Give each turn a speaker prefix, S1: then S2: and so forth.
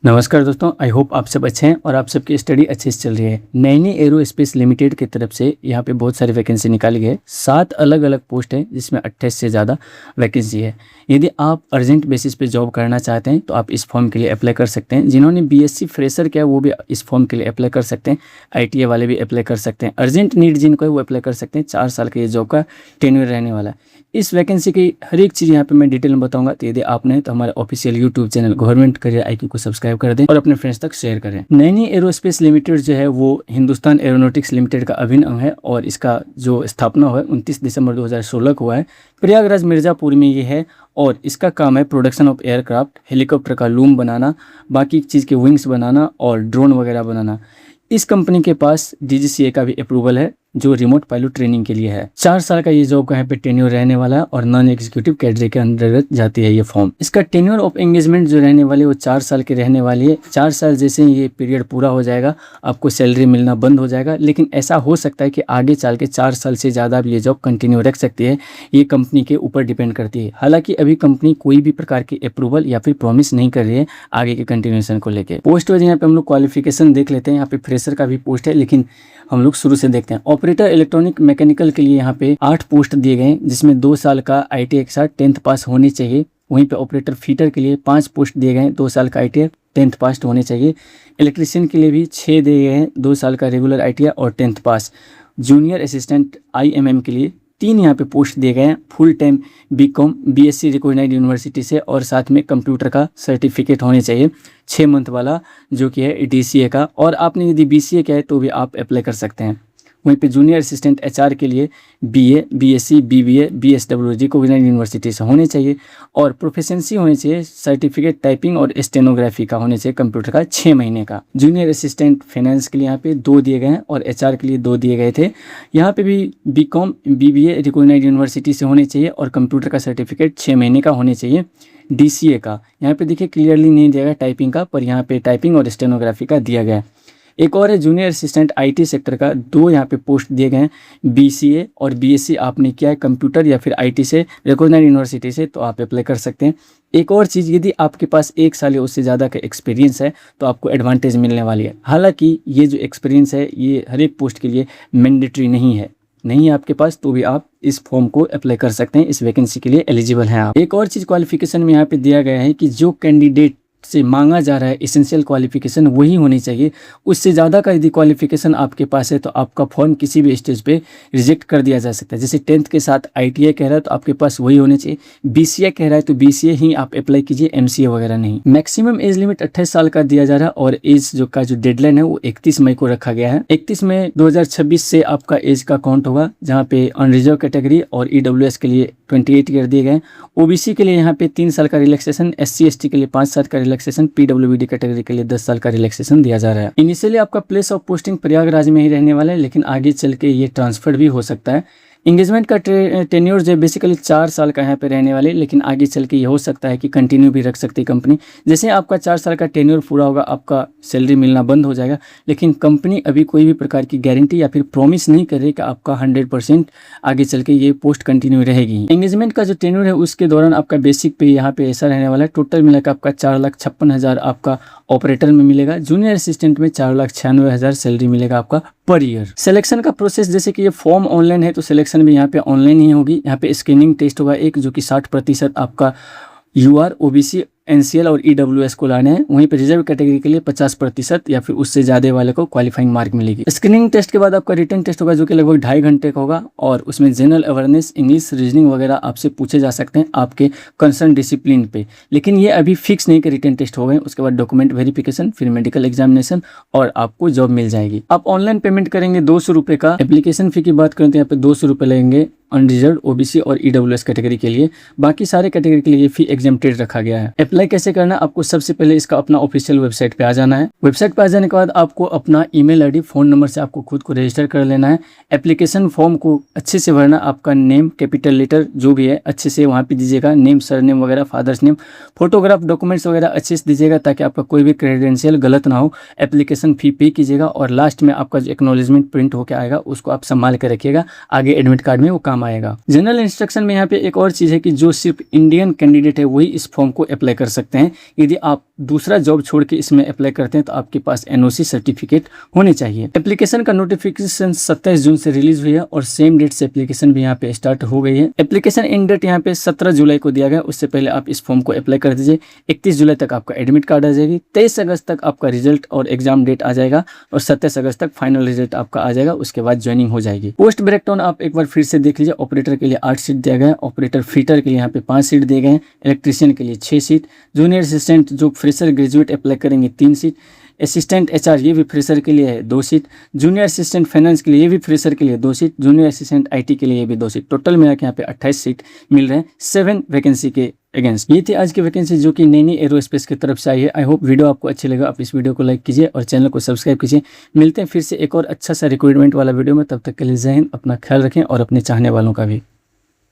S1: नमस्कार दोस्तों, I hope आप सब अच्छे हैं और आप सबकी स्टडी अच्छे से चल रही है। नैनी एरोस्पेस लिमिटेड की तरफ से यहाँ पे बहुत सारी वैकेंसी निकाली गई है। 7 अलग अलग पोस्ट है जिसमें 28 से ज़्यादा वैकेंसी है। यदि आप अर्जेंट बेसिस पे जॉब करना चाहते हैं तो आप इस फॉर्म के लिए अप्लाई कर सकते हैं। जिन्होंने बीएससी फ्रेशर किया वो भी इस फॉर्म के लिए अप्लाई कर सकते हैं। आईटीआई वाले भी अप्लाई कर सकते हैं। अर्जेंट नीड जिनको है वो अप्लाई कर सकते हैं। 4 साल का ये जॉब का टेन्योर रहने वाला है। इस वैकेंसी की हर एक चीज़ यहाँ पे मैं डिटेल में बताऊंगा। तो यदि आपने तो हमारे official YouTube channel government career IQ को सब्सक्राइब कर दें और अपने फ्रेंड्स तक शेयर करें। नैनी एरोस्पेस लिमिटेड जो है वो हिंदुस्तान एरोनॉटिक्स लिमिटेड का अभिन्न अंग है और इसका जो स्थापना हुआ है 29 दिसंबर 2016 को हुआ है। प्रयागराज मिर्ज़ापुर में ये है और इसका काम है प्रोडक्शन ऑफ एयरक्राफ्ट, हेलीकॉप्टर का लूम बनाना, बाकी चीज़ के विंग्स बनाना और ड्रोन वगैरह बनाना। इस कंपनी के पास डीजीसीए का भी अप्रूवल है जो रिमोट पायलट ट्रेनिंग के लिए है। 4 साल का ये जॉब का यहाँ पे टेन्योर रहने वाला है और नॉन एग्जीक्यूटिव कैटेगरी के अंतर्गत जाती है ये फॉर्म। इसका टेन्योर ऑफ एंगेजमेंट जो रहने वाली है वो 4 साल की रहने वाली है। 4 साल जैसे ही ये पीरियड पूरा हो जाएगा आपको सैलरी मिलना बंद हो जाएगा, लेकिन ऐसा हो सकता है कि आगे चल के 4 साल से ज़्यादा भी ये जॉब कंटिन्यू रख सकती है। ये कंपनी के ऊपर डिपेंड करती है। हालांकि अभी कंपनी कोई भी प्रकार की अप्रूवल या फिर प्रॉमिस नहीं कर रही है आगे के कंटिन्यूएशन को लेकर। पोस्ट वाइज यहाँ पे हम लोग क्वालिफिकेशन देख लेते हैं। यहाँ पे फ्रेशर का भी पोस्ट है, लेकिन हम लोग शुरू से देखते हैं। ऑपरेटर इलेक्ट्रॉनिक मैकेनिकल के लिए यहाँ पे 8 पोस्ट दिए गए हैं जिसमें 2 साल का आईटीआई के साथ 10th पास होनी चाहिए। वहीं पे ऑपरेटर फीटर के लिए 5 पोस्ट दिए गए हैं, 2 साल का आईटीआई 10th पास होने चाहिए। इलेक्ट्रीशियन के लिए भी 6 दिए गए हैं, 2 साल का रेगुलर आईटीआई और 10th पास। जूनियर असिस्टेंट आईएमएम के लिए 3 यहाँ पे पोस्ट दिए गए हैं। Full time BCom BSc recognised university से और साथ में कंप्यूटर का सर्टिफिकेट होने चाहिए 6 मंथ वाला, जो कि है डीसीए का। और आपने यदि बीसीए किया है तो भी आप अप्लाई कर सकते हैं। वहीं पे जूनियर असिस्टेंट एचआर के लिए BA BSc BBA BSW recognised university से होने चाहिए और प्रोफिशिएंसी होनी चाहिए सर्टिफिकेट टाइपिंग और स्टेनोग्राफी का होने चाहिए कंप्यूटर का 6 महीने का। जूनियर असिस्टेंट फाइनेंस के लिए यहाँ पे 2 दिए गए हैं और एचआर के लिए 2 दिए गए थे। यहाँ पे भी बीकॉम बीबीए रिकॉग्नाइज्ड यूनिवर्सिटी से होने चाहिए और कंप्यूटर का सर्टिफिकेट 6 महीने का होने चाहिए। डीसीए का यहाँ पे देखिए क्लियरली नहीं दिया गया टाइपिंग का, पर यहाँ पे टाइपिंग और स्टेनोग्राफी का दिया गया है। एक और है जूनियर असिस्टेंट आईटी सेक्टर का, 2 यहाँ पे पोस्ट दिए गए हैं। बीसीए और बीएससी आपने किया है कंप्यूटर या फिर आईटी से रिकॉग्नाइज्ड यूनिवर्सिटी से तो आप अप्लाई कर सकते हैं। एक और चीज़, यदि आपके पास 1 साल या उससे ज़्यादा का एक्सपीरियंस है तो आपको एडवांटेज मिलने वाली है। हालांकि ये जो एक्सपीरियंस है ये हर एक पोस्ट के लिए मैंडेटरी नहीं है आपके पास, तो भी आप इस फॉर्म को अप्लाई कर सकते हैं। इस वैकेंसी के लिए एलिजिबल हैं आप। एक और चीज़ क्वालिफिकेशन में यहाँ पे दिया गया है कि जो कैंडिडेट से मांगा जा रहा है एसेंशियल क्वालिफिकेशन वही होनी चाहिए। उससे ज़्यादा का यदि क्वालिफिकेशन आपके पास है तो आपका फॉर्म किसी भी स्टेज पे रिजेक्ट कर दिया जा सकता है। जैसे 10th के साथ आईटीआई कह रहा है तो आपके पास वही होने चाहिए। बीसीए कह रहा है तो बीसीए ही आप अप्लाई कीजिए, एमसीए वगैरह नहीं। मैक्सिमम एज लिमिट 28 साल का दिया जा रहा है और एज जो डेडलाइन है वो 31 मई को रखा गया है। 31 मई 2026 से आपका एज का काउंट होगा, जहाँ पे अनरिजर्व कैटेगरी और ईडब्ल्यूएस के लिए 28 ईयर दिए गए। ओबीसी के लिए यहाँ पे 3 साल का रिलैक्सेशन, एससी एसटी के लिए 5 साल का रिलैक्सेशन, पीडब्ल्यूबीडी कैटेगरी के लिए 10 साल का रिलैक्सेशन दिया जा रहा है। इनिशियली आपका प्लेस ऑफ पोस्टिंग प्रयागराज में ही रहने वाला है, लेकिन आगे चल के ये ट्रांसफर भी हो सकता है। इंगेजमेंट का टेन्योर जो बेसिकली 4 साल का यहाँ पे रहने वाले, लेकिन आगे चल के ये हो सकता है कि कंटिन्यू भी रख सकती है कंपनी। जैसे आपका 4 साल का टेन्योर पूरा होगा आपका सैलरी मिलना बंद हो जाएगा, लेकिन कंपनी अभी कोई भी प्रकार की गारंटी या फिर प्रॉमिस नहीं कर रही कि आपका 100% आगे चल के ये पोस्ट कंटिन्यू रहेगी। एंगेजमेंट का जो टेन्योर है उसके दौरान आपका बेसिक पे यहाँ पे ऐसा रहने वाला है। टोटल मिलाकर आपका 4,56,000 आपका ऑपरेटर में मिलेगा। जूनियर असिस्टेंट में 4,96,000 सैलरी मिलेगा आपका पर ईयर। सिलेक्शन का प्रोसेस, जैसे कि ये फॉर्म ऑनलाइन है तो सिलेक्शन भी यहाँ पे ऑनलाइन ही होगी। यहाँ पे स्क्रीनिंग टेस्ट होगा एक, जो कि 60% आपका यूआर ओबीसी एनसीएल और ईडब्ल्यूएस को लाने हैं। वहीं पे रिजर्व कैटेगरी के लिए 50% या फिर उससे ज़्यादा वाले को क्वालिफाइंग मार्क मिलेगी। स्क्रीनिंग टेस्ट के बाद आपका रिटन टेस्ट होगा जो कि लगभग 2.5 घंटे का होगा और उसमें जनरल अवेयरनेस, इंग्लिश, रीजनिंग वगैरह आपसे पूछे जा सकते हैं आपके कंसर्न डिसिप्लिन पे। लेकिन ये अभी फिक्स नहीं कि रिटन टेस्ट हो गए, उसके बाद डॉक्यूमेंट वेरिफिकेशन, फिर मेडिकल एग्जामिनेशन और आपको जॉब मिल जाएगी। आप ऑनलाइन पेमेंट करेंगे 200 रुपये का। एप्लीकेशन फी की बात करें तो यहाँ पे 200 रुपये लगेंगे अनरिजर्व ओबीसी और ईडब्ल्यूएस कैटेगरी के लिए। बाकी सारे कैटेगरी के लिए फी एग्जेम्प्टेड रखा गया है। अप्लाई कैसे करना, आपको सबसे पहले इसका अपना ऑफिशियल वेबसाइट पे आ जाना है। वेबसाइट पे आ जाने के बाद आपको अपना ईमेल आईडी, फोन नंबर से आपको खुद को रजिस्टर कर लेना है। एप्लीकेशन फॉर्म को अच्छे से भरना, आपका नेम, कैपिटल लेटर जो भी है अच्छे से वहाँ पे दीजिएगा, नेम, सरनेम वगैरह, फादर्स नेम, फोटोग्राफ, डॉक्यूमेंट्स वगैरह अच्छे से दीजिएगा ताकि आपका कोई भी क्रेडेंशियल गलत ना हो। एप्लीकेशन फी पे कीजिएगा और लास्ट में आपका जो एक्नॉलेजमेंट प्रिंट होकर आएगा उसको आप संभाल के रखिएगा, आगे एडमिट कार्ड में वो काम आएगा। जनरल इंस्ट्रक्शन में यहाँ पे एक और चीज़ है कि जो सिर्फ इंडियन कैंडिडेट है वही इस फॉर्म को अप्लाई कर कर सकते हैं। यदि आप दूसरा जॉब छोड़ के इसमें अप्लाई करते हैं तो आपके पास NOC सर्टिफिकेट होने चाहिए। एप्लीकेशन का नोटिफिकेशन 27 जून से रिलीज हुई है और सेम डेट से एप्लीकेशन भी यहाँ पे स्टार्ट हो गई है। एप्लीकेशन एंड डेट यहाँ पे 17 जुलाई को दिया गया, उससे पहले आप इस फॉर्म को अप्लाई कर दीजिए। 31 जुलाई तक आपका एडमिट कार्ड आ जाएगी, 23 अगस्त तक आपका रिजल्ट और एग्जाम डेट आ जाएगा और 27 अगस्त तक फाइनल रिजल्ट आपका आ जाएगा। उसके बाद ज्वाइनिंग हो जाएगी। पोस्ट ब्रेकडाउन आप एक बार फिर से देख लीजिए। ऑपरेटर के लिए 8 सीट दिया गया है, ऑपरेटर फिटर के लिए यहाँ पे 5 सीट दिए गए हैं, इलेक्ट्रीशियन के लिए 6 सीट, जूनियर असिस्टेंट जो फ्रेशर ग्रेजुएट अप्लाई करेंगे 3 सीट, असिस्टेंट HR ये भी फ्रेशर के लिए है 2 सीट, जूनियर असिस्टेंट फाइनेंस के लिए ये भी फ्रेशर के लिए 2 सीट, जूनियर असिस्टेंट IT के लिए ये भी 2 सीट। टोटल मिला के यहाँ पे 28 सीट मिल रहे हैं 7 वैकेंसी के अगेंस्ट। ये थी आज की वैकेंसी जो कि नैनी एरोस्पेस की तरफ से आई है। आई होप वीडियो आपको अच्छी लगा। आप इस वीडियो को लाइक कीजिए और चैनल को सब्सक्राइब कीजिए। मिलते हैं फिर से एक और अच्छा सा रिक्रूटमेंट वाला वीडियो में। तब तक के लिए जय हिंद, अपना ख्याल रखें और अपने चाहने वालों का भी।